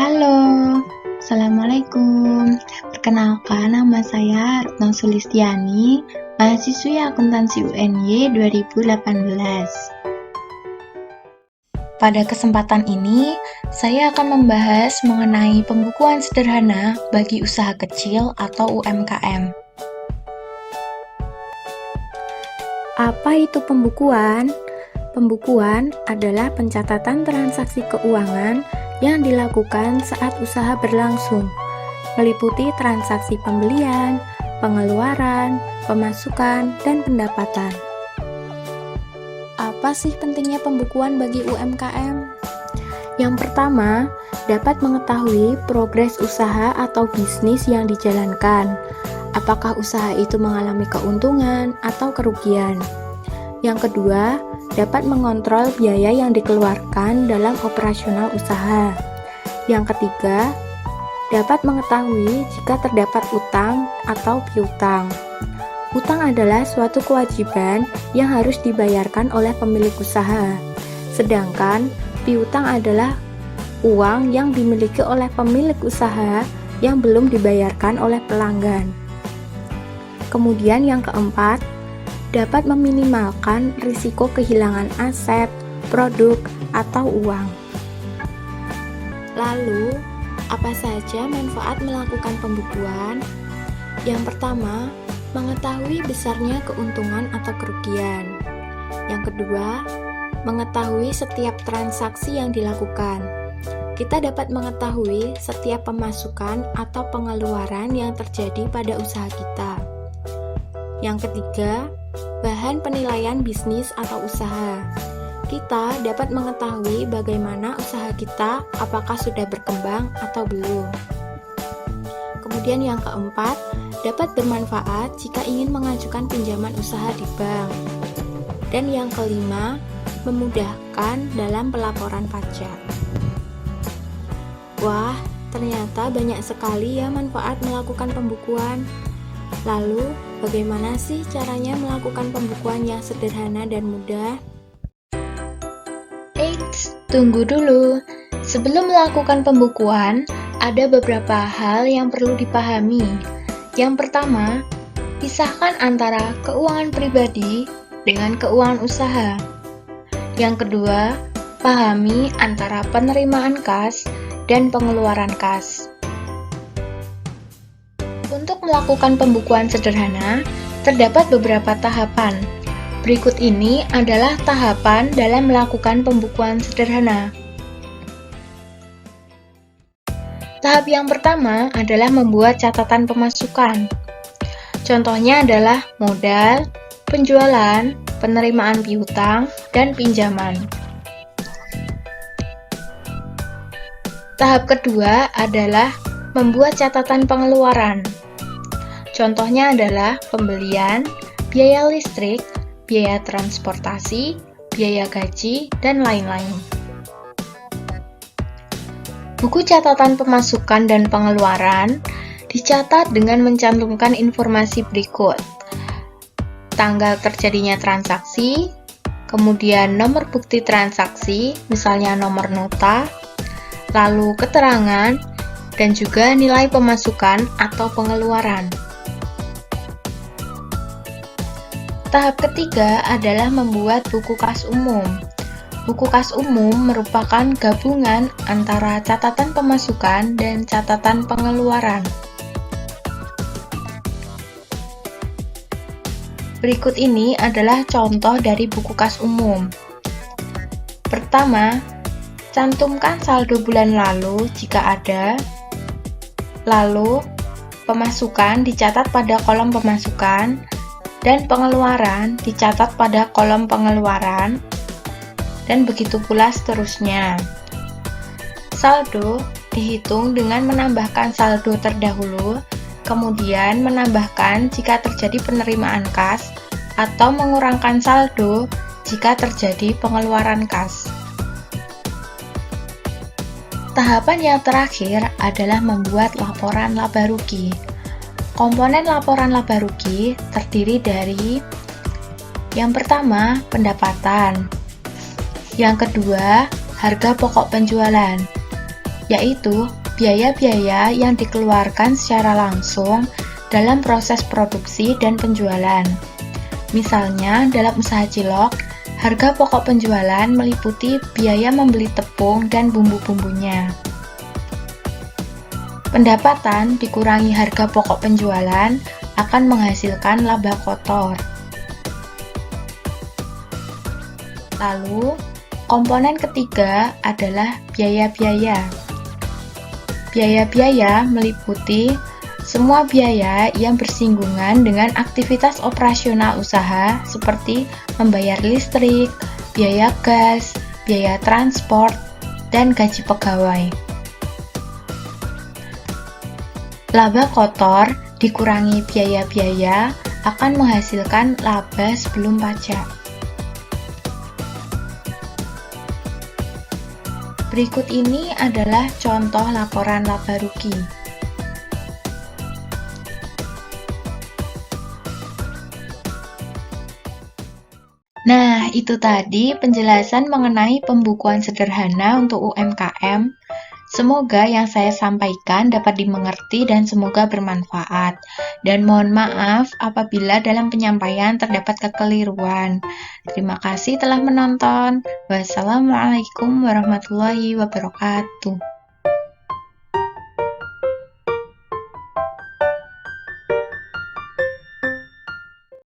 Halo, Assalamualaikum. Perkenalkan, nama saya Retno Sulistiani, mahasiswi akuntansi UNY 2018. Pada kesempatan ini, saya akan membahas mengenai pembukuan sederhana bagi usaha kecil atau UMKM. Apa itu pembukuan? Pembukuan adalah pencatatan transaksi keuangan yang dilakukan saat usaha berlangsung, meliputi transaksi pembelian, pengeluaran, pemasukan, dan pendapatan. Apa sih pentingnya pembukuan bagi UMKM? Yang pertama, dapat mengetahui progres usaha atau bisnis yang dijalankan. Apakah usaha itu mengalami keuntungan atau kerugian? Yang kedua, dapat mengontrol biaya yang dikeluarkan dalam operasional usaha. Yang ketiga, dapat mengetahui jika terdapat utang atau piutang. Utang adalah suatu kewajiban yang harus dibayarkan oleh pemilik usaha, sedangkan piutang adalah uang yang dimiliki oleh pemilik usaha yang belum dibayarkan oleh pelanggan. Kemudian yang keempat, dapat meminimalkan risiko kehilangan aset, produk, atau uang. Lalu, apa saja manfaat melakukan pembukuan? Yang pertama, mengetahui besarnya keuntungan atau kerugian. Yang kedua, mengetahui setiap transaksi yang dilakukan. Kita dapat mengetahui setiap pemasukan atau pengeluaran yang terjadi pada usaha kita. Yang ketiga, bahan penilaian bisnis atau usaha. Kita dapat mengetahui bagaimana usaha kita, apakah sudah berkembang atau belum. Kemudian yang keempat, dapat bermanfaat jika ingin mengajukan pinjaman usaha di bank. Dan yang kelima, memudahkan dalam pelaporan pajak. Wah, ternyata banyak sekali ya manfaat melakukan pembukuan. Lalu, bagaimana sih caranya melakukan pembukuan yang sederhana dan mudah? Eits, tunggu dulu. Sebelum melakukan pembukuan, ada beberapa hal yang perlu dipahami. Yang pertama, pisahkan antara keuangan pribadi dengan keuangan usaha. Yang kedua, pahami antara penerimaan kas dan pengeluaran kas. Untuk melakukan pembukuan sederhana, terdapat beberapa tahapan. Berikut ini adalah tahapan dalam melakukan pembukuan sederhana. Tahap yang pertama adalah membuat catatan pemasukan. Contohnya adalah modal, penjualan, penerimaan piutang, dan pinjaman. Tahap kedua adalah membuat catatan pengeluaran. Contohnya adalah pembelian, biaya listrik, biaya transportasi, biaya gaji, dan lain-lain. Buku catatan pemasukan dan pengeluaran dicatat dengan mencantumkan informasi berikut: tanggal terjadinya transaksi, kemudian nomor bukti transaksi, misalnya nomor nota, lalu keterangan, dan juga nilai pemasukan atau pengeluaran. Tahap ketiga adalah membuat buku kas umum. Buku kas umum merupakan gabungan antara catatan pemasukan dan catatan pengeluaran. Berikut ini adalah contoh dari buku kas umum. Pertama, cantumkan saldo bulan lalu jika ada. Lalu, pemasukan dicatat pada kolom pemasukan dan pengeluaran dicatat pada kolom pengeluaran, dan begitu pula seterusnya. Saldo dihitung dengan menambahkan saldo terdahulu, kemudian menambahkan jika terjadi penerimaan kas, atau mengurangkan saldo jika terjadi pengeluaran kas. Tahapan yang terakhir adalah membuat laporan laba rugi. Komponen laporan laba rugi terdiri dari yang pertama, pendapatan. Yang kedua, harga pokok penjualan. yaitu biaya-biaya yang dikeluarkan secara langsung dalam proses produksi dan penjualan. Misalnya, dalam usaha cilok, harga pokok penjualan meliputi biaya membeli tepung dan bumbu-bumbunya. Pendapatan dikurangi harga pokok penjualan akan menghasilkan laba kotor. Lalu, komponen ketiga adalah biaya-biaya. Biaya-biaya meliputi semua biaya yang bersinggungan dengan aktivitas operasional usaha seperti membayar listrik, biaya gas, biaya transport, dan gaji pegawai. Laba kotor dikurangi biaya-biaya akan menghasilkan laba sebelum pajak. Berikut ini adalah contoh laporan laba rugi. Nah, itu tadi penjelasan mengenai pembukuan sederhana untuk UMKM. Semoga yang saya sampaikan dapat dimengerti dan semoga bermanfaat. Dan mohon maaf apabila dalam penyampaian terdapat kekeliruan. Terima kasih telah menonton. Wassalamualaikum warahmatullahi wabarakatuh.